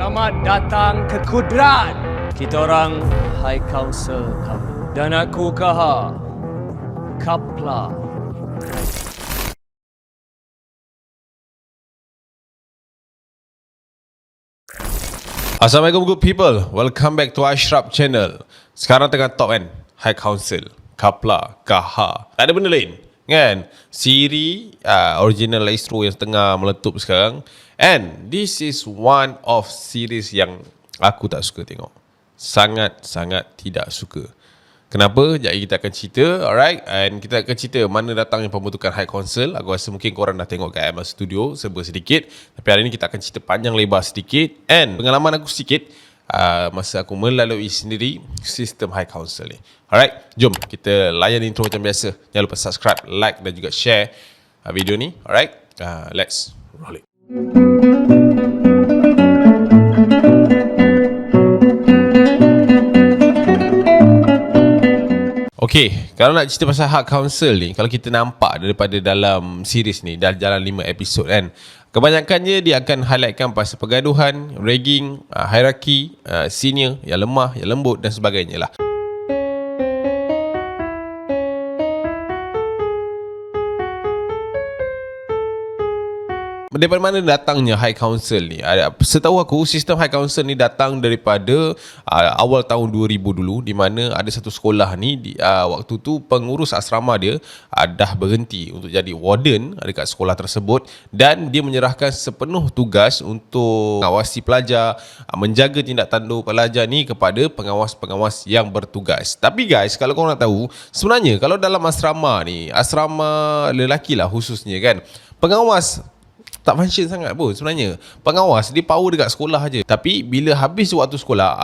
Selamat datang ke Kudrat. Kita orang High Council kamu. Dan aku Kaha. Kapla. Assalamualaikum good people. Welcome back to Ashraf channel. Sekarang tengah top kan, High Council, Kapla, Kaha. Tak ada benda lain kan? Siri original Astro yang tengah meletup sekarang. And this is one of series yang aku tak suka tengok. Sangat-sangat tidak suka. Kenapa? Jadi kita akan cerita, alright? And kita akan cerita mana datangnya pembentukan High Council. Aku rasa mungkin korang dah tengok kat MS Studio serba sedikit. Tapi hari ni kita akan cerita panjang lebar sedikit. And pengalaman aku sedikit masa aku melalui sendiri sistem High Council ni. Alright, jom kita layan intro macam biasa. Jangan lupa subscribe, like dan juga share video ni. Alright, let's roll it. Okay, kalau nak cerita pasal High Council ni, kalau kita nampak daripada dalam series ni, dah jalan 5 episod kan, kebanyakannya dia akan highlightkan pasal pergaduhan, ragging, hierarki, senior, yang lemah, yang lembut dan sebagainya lah. Daripada mana datangnya High Council ni? Setahu aku, sistem High Council ni datang daripada awal tahun 2000 dulu, di mana ada satu sekolah ni, waktu tu pengurus asrama dia dah berhenti untuk jadi warden dekat sekolah tersebut, dan dia menyerahkan sepenuh tugas untuk mengawasi pelajar, menjaga tindak tanduk pelajar ni kepada pengawas-pengawas yang bertugas. Tapi guys, kalau korang nak tahu, sebenarnya kalau dalam asrama ni, asrama lelaki lah khususnya kan, pengawas tak function sangat pun sebenarnya. Pengawas dia power dekat sekolah aja. Tapi bila habis waktu sekolah,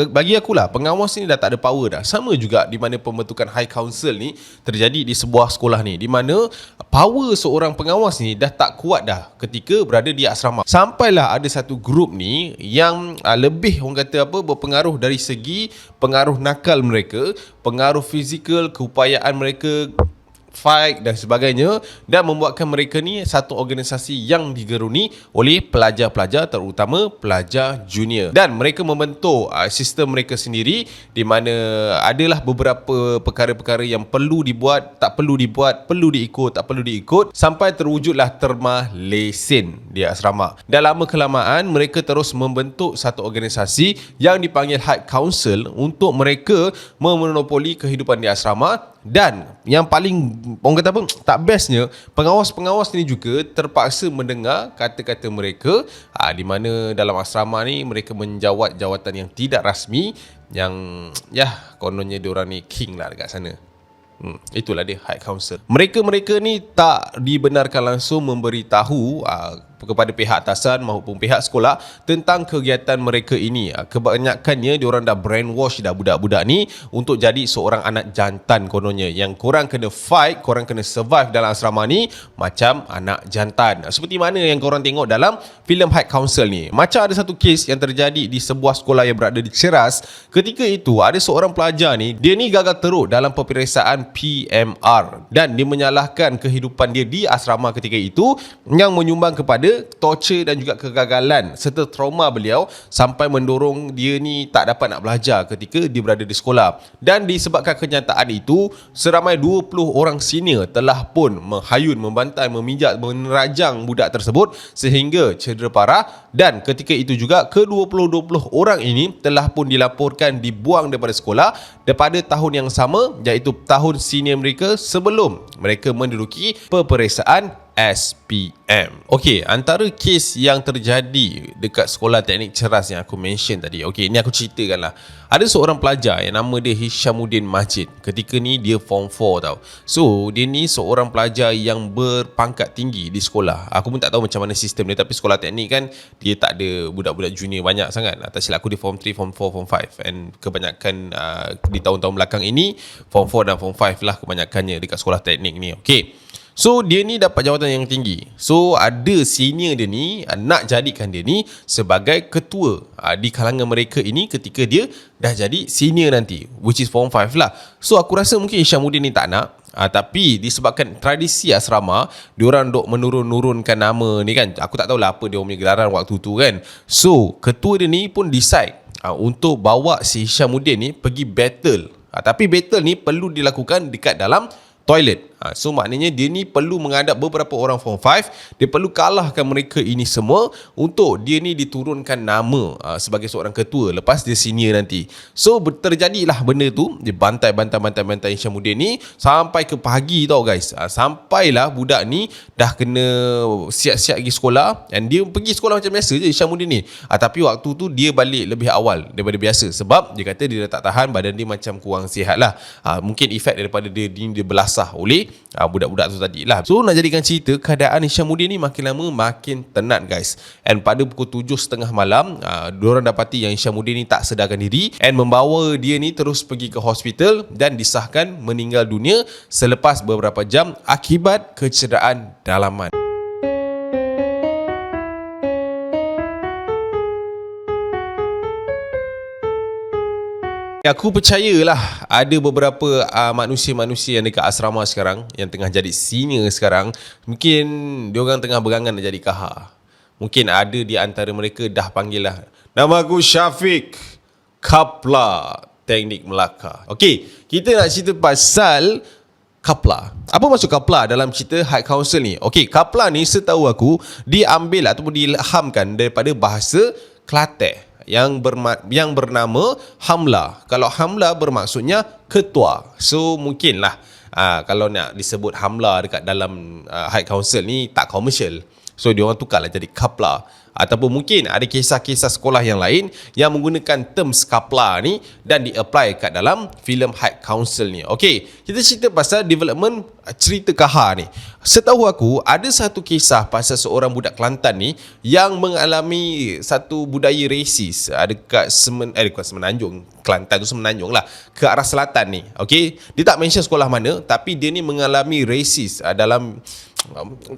bagi akulah pengawas ni dah tak ada power dah. Sama juga di mana pembentukan High Council ni terjadi di sebuah sekolah ni, di mana power seorang pengawas ni dah tak kuat dah ketika berada di asrama. Sampailah ada satu grup ni yang lebih orang kata apa, berpengaruh dari segi pengaruh nakal mereka, pengaruh fizikal, keupayaan mereka, fight dan sebagainya, dan membuatkan mereka ni satu organisasi yang digeruni oleh pelajar-pelajar, terutama pelajar junior, dan mereka membentuk sistem mereka sendiri, di mana adalah beberapa perkara-perkara yang perlu dibuat, tak perlu dibuat, perlu diikut, tak perlu diikut, sampai terwujudlah terma lesen di asrama. Dan lama kelamaan mereka terus membentuk satu organisasi yang dipanggil High Council untuk mereka memonopoli kehidupan di asrama. Dan yang paling orang kata apa, tak bestnya, pengawas-pengawas ni juga terpaksa mendengar kata-kata mereka, di mana dalam asrama ni mereka menjawat jawatan yang tidak rasmi, yang kononnya diorang ni king lah dekat sana. Itulah dia High Council. Mereka ni tak dibenarkan langsung memberitahu kepada pihak atasan maupun pihak sekolah tentang kegiatan mereka ini. Kebanyakannya diorang dah brainwash dah budak-budak ni untuk jadi seorang anak jantan kononnya, yang korang kena fight, korang kena survive dalam asrama ni macam anak jantan. Seperti mana yang korang tengok dalam filem High Council ni. Macam ada satu kes yang terjadi di sebuah sekolah yang berada di Ceras. Ketika itu ada seorang pelajar ni, dia ni gagal teruk dalam peperiksaan PMR, dan dia menyalahkan kehidupan dia di asrama ketika itu, yang menyumbang kepada torture dan juga kegagalan serta trauma beliau, sampai mendorong dia ni tak dapat nak belajar ketika dia berada di sekolah. Dan disebabkan kenyataan itu, seramai 20 orang senior telah pun menghayun, membantai, memijak, menerajang budak tersebut sehingga cedera parah. Dan ketika itu juga ke-20 orang ini telah pun dilaporkan dibuang daripada sekolah daripada tahun yang sama, iaitu tahun senior mereka sebelum mereka menduduki peperiksaan SPM. Okey, antara kes yang terjadi dekat sekolah teknik Ceras yang aku mention tadi. Okey, ini aku ceritakanlah. Ada seorang pelajar yang nama dia Hishamuddin Majid. Ketika ni dia form 4 tau. So, dia ni seorang pelajar yang berpangkat tinggi di sekolah. Aku pun tak tahu macam mana sistem dia, tapi sekolah teknik kan dia tak ada budak-budak junior banyak sangat. Tak silap aku dia form 3, form 4, form 5. And kebanyakan di tahun-tahun belakang ini form 4 dan form 5 lah kebanyakannya dekat sekolah teknik ni. Okey. So dia ni dapat jawatan yang tinggi. So ada senior dia ni nak jadikan dia ni sebagai ketua di kalangan mereka ini ketika dia dah jadi senior nanti, which is form 5 lah. So aku rasa mungkin Hishamuddin ni tak nak. Tapi disebabkan tradisi asrama, diorang duk menurun-nurunkan nama ni kan. Aku tak tahulah apa dia punya gelaran waktu tu kan. So ketua dia ni pun decide untuk bawa si Hishamuddin ni pergi battle. Tapi battle ni perlu dilakukan dekat dalam toilet. So maknanya dia ni perlu menghadap beberapa orang form 5. Dia perlu kalahkan mereka ini semua untuk dia ni diturunkan nama sebagai seorang ketua lepas dia senior nanti. So terjadilah benda tu. Dia bantai Hishamuddin ni sampai ke pagi tau guys. Sampailah budak ni dah kena siap-siap pergi sekolah. And dia pergi sekolah macam biasa je Hishamuddin ni. Tapi waktu tu dia balik lebih awal daripada biasa. Sebab dia kata dia dah tak tahan, badan dia macam kurang sihat lah. Mungkin efek daripada dia belasah oleh budak-budak tu tadi lah. So nak jadikan cerita, keadaan Hishamuddin ni makin lama makin tenat guys. And pada pukul 7.30 malam, diorang dapati yang Hishamuddin ni tak sedarkan diri, and membawa dia ni terus pergi ke hospital dan disahkan meninggal dunia selepas beberapa jam akibat kecederaan dalaman. Aku percayalah ada beberapa manusia-manusia yang dekat asrama sekarang yang tengah jadi senior sekarang, mungkin diorang tengah berangan nak jadi KAHA. Mungkin ada di antara mereka dah panggil lah, nama aku Syafiq, Kapla Teknik Melaka. Okey, kita nak cerita pasal Kapla. Apa maksud Kapla dalam cerita High Council ni? Okey, Kapla ni setahu aku diambil ataupun diilhamkan daripada bahasa Kelantan yang bernama Hamla. Kalau Hamla bermaksudnya ketua. So mungkinlah kalau nak disebut Hamla dekat dalam High Council ni tak komersial. So dia orang tukarlah jadi Kapla. Ataupun mungkin ada kisah-kisah sekolah yang lain yang menggunakan terms Kapla ni dan di-apply kat dalam filem High Council ni. Okey, kita cerita pasal development cerita KAHA ni. Setahu aku ada satu kisah pasal seorang budak Kelantan ni yang mengalami satu budaya resis dekat Semenanjung. Kelantan tu Semenanjung lah, ke arah selatan ni. Okey, dia tak mention sekolah mana, tapi dia ni mengalami resis dalam,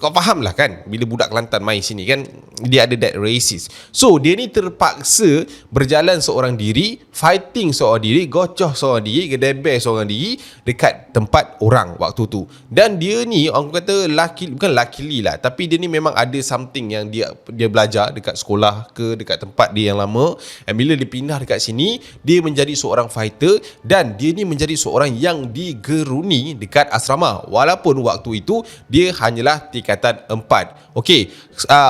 kau faham lah kan, bila budak Kelantan main sini kan, dia ada that racist. So dia ni terpaksa berjalan seorang diri, fighting seorang diri, gocoh seorang diri, gedebel seorang diri dekat tempat orang waktu tu. Dan dia ni orang kata bukan luckily lah, tapi dia ni memang ada something yang dia belajar dekat sekolah ke dekat tempat dia yang lama. Dan bila dia pindah dekat sini, dia menjadi seorang fighter dan dia ni menjadi seorang yang digeruni dekat asrama. Walaupun waktu itu dia hanyalah tingkatan 4. Okey,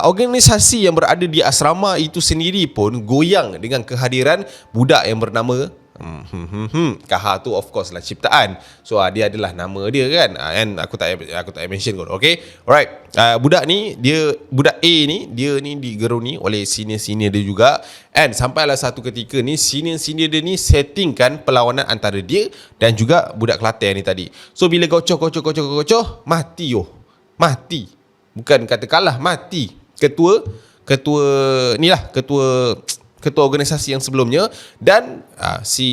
organisasi yang berada di asrama itu sendiri pun goyang dengan kehadiran budak yang bernama KAHA tu of course lah ciptaan. So dia adalah nama dia kan. And aku tak mention kot. Okay, alright. Budak A ni dia ni digeruni oleh senior-senior dia juga. And sampailah satu ketika ni senior-senior dia ni settingkan perlawanan antara dia dan juga budak Kelantan ni tadi. So bila gocoh mati. Bukan kata kalah, mati. Ketua organisasi yang sebelumnya, dan si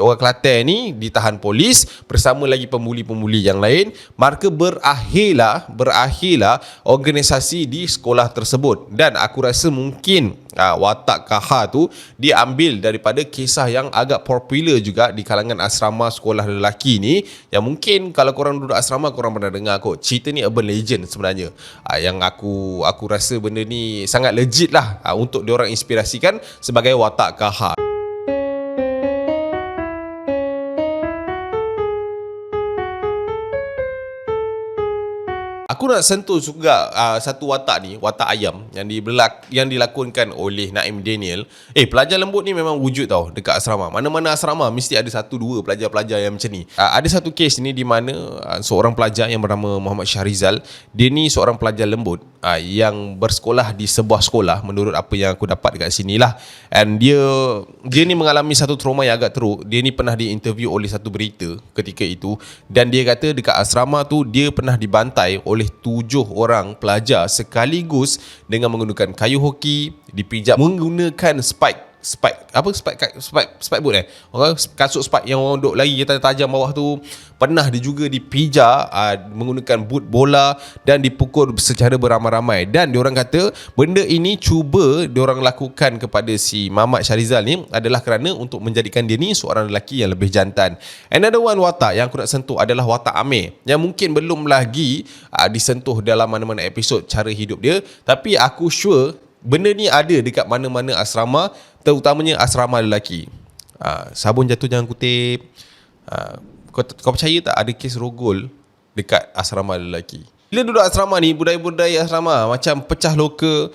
orang Kelantan ni ditahan polis bersama lagi pembuli-pembuli yang lain. Maka berakhirlah organisasi di sekolah tersebut. Dan aku rasa mungkin watak KAHA tu diambil daripada kisah yang agak popular juga di kalangan asrama sekolah lelaki ni, yang mungkin kalau korang duduk asrama korang pernah dengar kot. Cerita ni urban legend sebenarnya, yang aku rasa benda ni sangat legit lah untuk diorang inspirasikan sebagai watak KAHA. Aku nak sentuh juga satu watak ni, watak ayam yang dilakonkan oleh Naim Daniel. Pelajar lembut ni memang wujud tau dekat asrama. Mana-mana asrama mesti ada satu dua pelajar-pelajar yang macam ni. Ada satu kes ni di mana seorang pelajar yang bernama Muhammad Syahrizal, dia ni seorang pelajar lembut yang bersekolah di sebuah sekolah menurut apa yang aku dapat dekat sini lah. And dia ni mengalami satu trauma yang agak teruk. Dia ni pernah diinterview oleh satu berita ketika itu, dan dia kata dekat asrama tu dia pernah dibantai oleh 7 orang pelajar sekaligus dengan menggunakan kayu hoki, dipijak menggunakan spike spike boot orang kasut spike yang orang duk lari kita tajam bawah tu. Pernah dia juga dipijak menggunakan boot bola dan dipukul secara beramai-ramai. Dan diorang kata benda ini cuba diorang lakukan kepada si Mamat Syarizal ni adalah kerana untuk menjadikan dia ni seorang lelaki yang lebih jantan. Another one watak yang aku nak sentuh adalah watak Amir, yang mungkin belum lagi disentuh dalam mana-mana episod cara hidup dia, tapi aku sure benda ni ada dekat mana-mana asrama, terutamanya asrama lelaki. Sabun jatuh jangan kutip. Kau percaya tak ada kes rogol dekat asrama lelaki? Bila duduk asrama ni, budaya-budaya asrama macam pecah loka,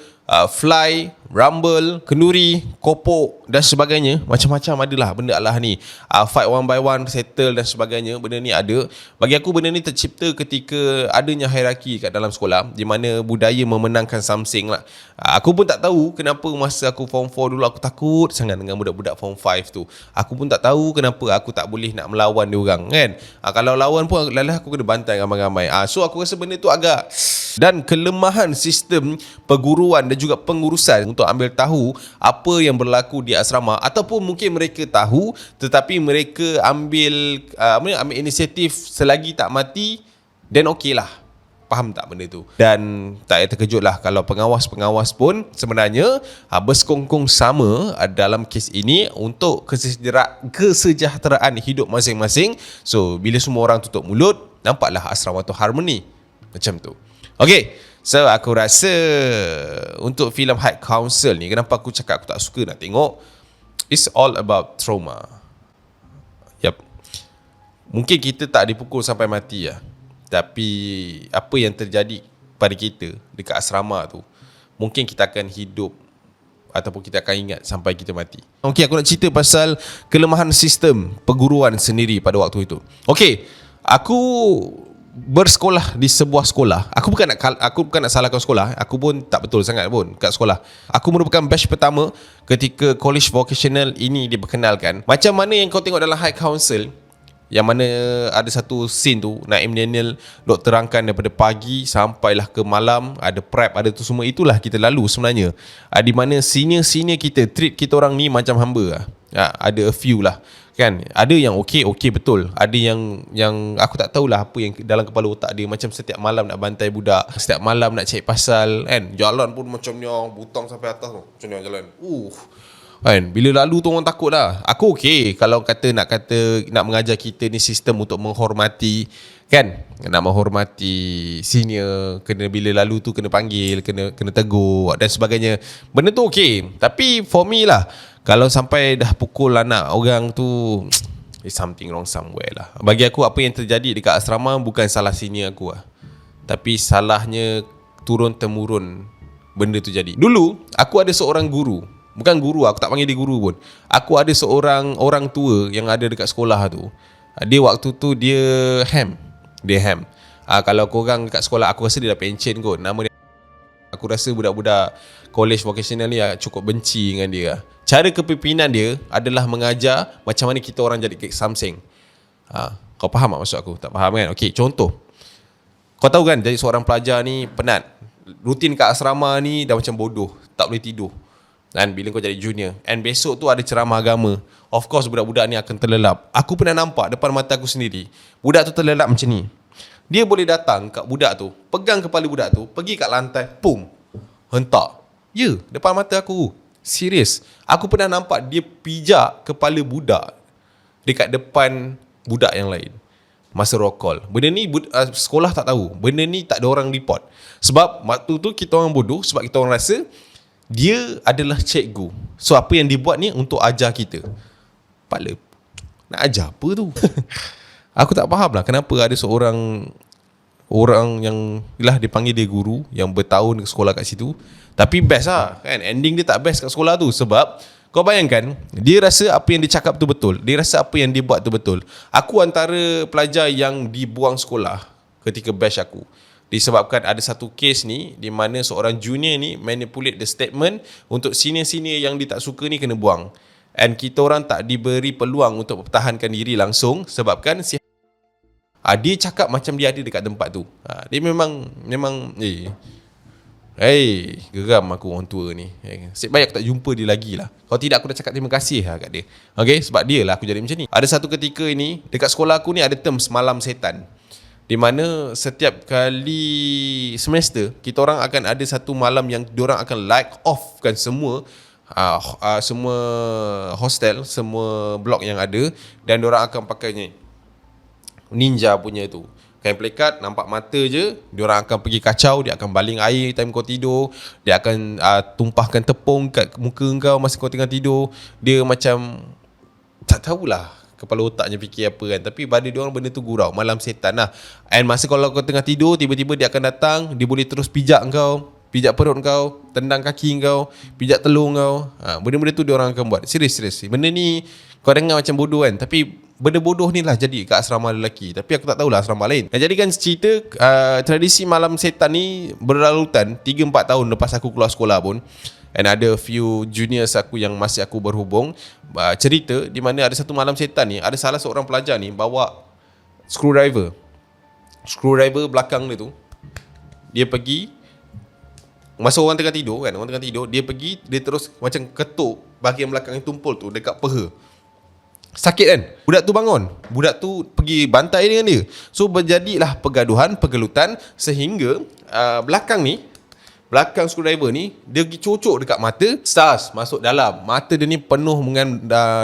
fly, rumble, kenduri, kopok dan sebagainya. Macam-macam adalah benda lah ni. Fight one by one, settle dan sebagainya. Benda ni ada. Bagi aku benda ni tercipta ketika adanya hierarki kat dalam sekolah, di mana budaya memenangkan something lah. Aku pun tak tahu kenapa masa aku form 4 dulu aku takut sangat dengan budak-budak form 5 tu. Aku pun tak tahu kenapa aku tak boleh nak melawan dia orang kan. Kalau lawan pun lalah aku kena bantai ramai-ramai. So aku rasa benda tu agak, dan kelemahan sistem perguruan dan juga pengurusan untuk ambil tahu apa yang berlaku di asrama, ataupun mungkin mereka tahu tetapi mereka ambil inisiatif selagi tak mati, then okey lah. Faham tak benda tu? Dan tak payah terkejut lah kalau pengawas-pengawas pun sebenarnya bersekongkong sama dalam kes ini untuk kesejahteraan hidup masing-masing. So bila semua orang tutup mulut, nampaklah asrama tu harmoni macam tu. Okay, so aku rasa untuk filem High Council ni, kenapa aku cakap aku tak suka nak tengok, it's all about trauma. Yep. Mungkin kita tak dipukul sampai mati lah, tapi apa yang terjadi pada kita dekat asrama tu, mungkin kita akan hidup ataupun kita akan ingat sampai kita mati. Okay, aku nak cerita pasal kelemahan sistem perguruan sendiri pada waktu itu. Okay, aku bersekolah di sebuah sekolah. Aku bukan nak salahkan sekolah. Aku pun tak betul sangat pun kat sekolah. Aku merupakan batch pertama ketika college vocational ini diperkenalkan. Macam mana yang kau tengok dalam High Council, yang mana ada satu scene tu Naim Daniel dok terangkan daripada pagi sampailah ke malam, ada prep, ada tu semua. Itulah kita lalu sebenarnya. Di mana senior-senior kita treat kita orang ni macam hamba lah. Ada a few lah kan. Ada yang okey betul. Ada yang aku tak tahulah apa yang dalam kepala otak dia, macam setiap malam nak bantai budak, setiap malam nak cek pasal kan. Jalan pun macam ni, butang sampai atas tu. Macam ni jalan. Kan, bila lalu tu orang takut lah. Aku okey kalau nak mengajar kita ni sistem untuk menghormati kan, nak menghormati senior, kena bila lalu tu kena panggil, kena tegur dan sebagainya. Benda tu okey. Tapi for me lah, kalau sampai dah pukul anak orang tu, there's something wrong somewhere lah. Bagi aku apa yang terjadi dekat asrama bukan salah senior aku lah, tapi salahnya turun-temurun benda tu jadi. Dulu aku ada seorang guru. Bukan guru, aku tak panggil dia guru pun. Aku ada seorang orang tua yang ada dekat sekolah tu. Dia waktu tu dia ham. Kalau korang dekat sekolah, aku rasa dia dah pencen kot. Nama dia, aku rasa budak-budak college vocational ni cukup benci dengan dia. Cara kepimpinan dia adalah mengajar macam mana kita orang jadi Samseng. Kau faham tak maksud aku? Tak faham kan? Okey, contoh. Kau tahu kan, jadi seorang pelajar ni penat. Rutin kat asrama ni dah macam bodoh, tak boleh tidur. Dan bila kau jadi junior, and besok tu ada ceramah agama, of course budak-budak ni akan terlelap. Aku pernah nampak depan mata aku sendiri, budak tu terlelap macam ni. Dia boleh datang kat budak tu, pegang kepala budak tu, pergi kat lantai, pum, hentak. Ya, depan mata aku. Serius. Aku pernah nampak dia pijak kepala budak dekat depan budak yang lain masa roll call. Benda ni sekolah tak tahu. Benda ni tak ada orang report. Sebab waktu tu kita orang bodoh, sebab kita orang rasa dia adalah cikgu. So apa yang dia buat ni untuk ajar kita. Kepala, nak ajar apa tu? Aku tak faham lah kenapa ada seorang orang yang dipanggil dia guru, yang bertahun sekolah kat situ, tapi best lah kan. Ending dia tak best kat sekolah tu. Sebab kau bayangkan, dia rasa apa yang dia cakap tu betul, dia rasa apa yang dia buat tu betul. Aku antara pelajar yang dibuang sekolah ketika batch aku, disebabkan ada satu kes ni di mana seorang junior ni manipulate the statement untuk senior-senior yang dia tak suka ni kena buang. And kita orang tak diberi peluang untuk pertahankan diri langsung, sebabkan dia cakap macam dia ada dekat tempat tu. Dia memang Geram aku orang tua ni. Nasib baik aku tak jumpa dia lagi lah. Kalau tidak aku dah cakap terima kasih lah kat dia. Okay, sebab dia lah aku jadi macam ni. Ada satu ketika ini, dekat sekolah aku ni ada term semalam setan, di mana setiap kali semester kita orang akan ada satu malam yang diorang akan light off kan semua semua hostel, semua blok yang ada, dan diorang akan pakai ni ninja punya tu, kain pelekat, nampak mata je. Diorang akan pergi kacau, dia akan baling air time kau tidur, dia akan tumpahkan tepung kat muka kau masa kau tengah tidur. Dia macam tak tahulah kepala otaknya fikir apa kan, tapi pada diorang benda tu gurau, malam setan lah. And masa kalau kau tengah tidur, tiba-tiba dia akan datang, dia boleh terus pijak kau, pijak perut kau, tendang kaki kau, pijak telur kau. Benda-benda tu diorang akan buat. Serius. Benda ni kau dengar macam bodoh kan, tapi benda bodoh ni lah jadi kat asrama lelaki. Tapi aku tak tahulah asrama lain. Dan jadikan cerita tradisi malam setan ni berlalutan 3-4 tahun lepas aku keluar sekolah pun. And ada few juniors aku yang masih aku berhubung, cerita di mana ada satu malam setan ni, ada salah seorang pelajar ni bawa screwdriver belakang dia tu. Dia pergi masa orang tengah tidur kan, dia pergi, dia terus macam ketuk bahagian belakang yang tumpul tu dekat peha. Sakit kan? Budak tu bangun, budak tu pergi bantai dengan dia. So berjadilah pergaduhan, pergelutan, sehingga belakang screwdriver ni dia pergi cocok dekat mata, stars masuk dalam mata dia ni, penuh dengan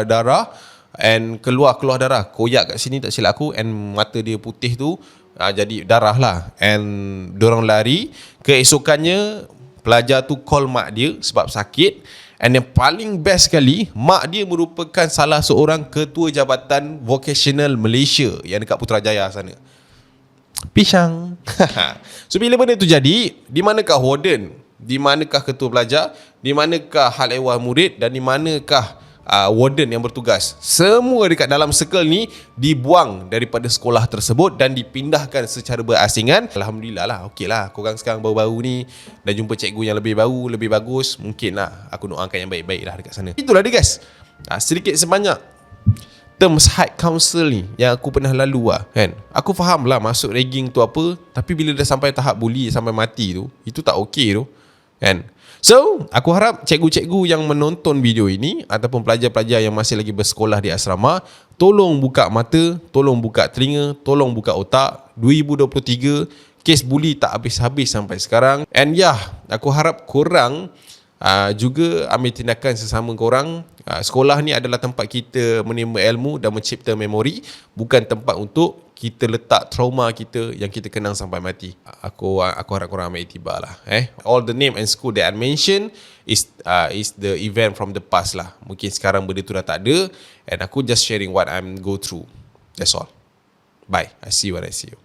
darah, and keluar darah, koyak kat sini tak silap aku, and mata dia putih tu jadi darah lah. And dorang lari. Keesokannya pelajar tu call mak dia sebab sakit. And yang paling best sekali, mak dia merupakan salah seorang ketua jabatan vocational Malaysia yang dekat Putrajaya sana. Pisang. So bila benda tu jadi, di manakah warden, di manakah ketua pelajar, di manakah hal ehwal murid, dan di manakah warden yang bertugas? Semua dekat dalam circle ni dibuang daripada sekolah tersebut dan dipindahkan secara berasingan. Alhamdulillah lah, okey lah, korang sekarang baru-baru ni dah jumpa cikgu yang lebih baru, lebih bagus. Mungkin lah aku doakan yang baik-baik lah dekat sana. Itulah dia guys, sedikit sebanyak terms high council ni yang aku pernah lalu lah kan. Aku faham lah masuk ragging tu apa, tapi bila dah sampai tahap bully sampai mati tu, itu tak okey tu kan. So, aku harap cikgu-cikgu yang menonton video ini ataupun pelajar-pelajar yang masih lagi bersekolah di asrama, tolong buka mata, tolong buka telinga, tolong buka otak. 2023, kes bully tak habis-habis sampai sekarang. And aku harap korang juga ambil tindakan sesama korang. Sekolah ni adalah tempat kita menimba ilmu dan mencipta memori, bukan tempat untuk kita letak trauma kita yang kita kenang sampai mati. Aku harap korang ambil iktibar lah. All the name and school that I mention is the event from the past lah. Mungkin sekarang benda tu dah tak ada, and aku just sharing what I'm go through. That's all. Bye. I see you when I see you.